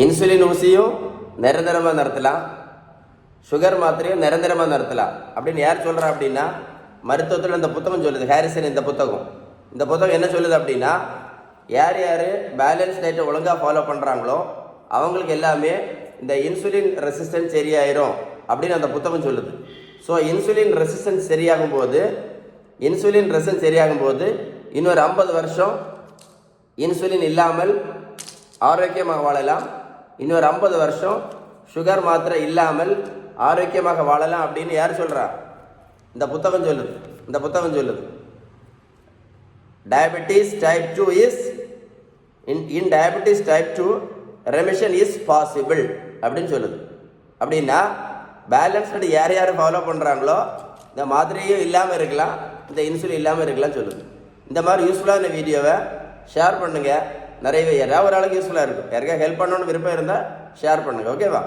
Insulin ஊசியும் நிரந்தரமாக நிறுத்தலாம், sugar மாத்திரையும் நிரந்தரமாக நிறுத்தலாம் அப்படின்னு யார் சொல்கிறா அப்படின்னா மருத்துவத்தில் இந்த புத்தகம் சொல்லுது. ஹாரிசன் இந்த புத்தகம் என்ன சொல்லுது அப்படின்னா, யார் யார் பேலன்ஸ் டயட்டை ஒழுங்காக ஃபாலோ பண்ணுறாங்களோ அவங்களுக்கு எல்லாமே இந்த இன்சுலின் ரெசிஸ்டன்ஸ் சரியாயிரும் அப்படின்னு அந்த புத்தகம் சொல்லுது. ஸோ இன்சுலின் ரெசிஸ்டன்ஸ் சரியாகும் போது இன்னொரு 50 வருஷம் இன்சுலின் இல்லாமல் ஆரோக்கியமாக வாழலாம், இன்னொரு 50 வருஷம் சுகர் மாத்திரை இல்லாமல் ஆரோக்கியமாக வாழலாம் அப்படின்னு யார் சொல்கிறா? இந்த புத்தகம் சொல்லுது. Diabetes type 2 is in diabetes type 2 remission is possible அப்படின்னு சொல்லுது. அப்படின்னா பேலன்ஸ்டு யார் யார் ஃபாலோ பண்ணுறாங்களோ இந்த மாத்திரையும் இல்லாமல் இருக்கலாம், இந்த இன்சுலின் இல்லாமல் இருக்கலாம் சொல்லுது. இந்த மாதிரி யூஸ்ஃபுல்லான வீடியோவை ஷேர் பண்ணுங்கள். நிறைய யாராவது ஒரு ஆளுக்கு யூஸ்ஃபுல்லாக இருக்கும். யாருக்காவது ஹெல்ப் பண்ணணும்னு விருப்பம் இருந்தால் ஷேர் பண்ணுங்கள். ஓகேவா?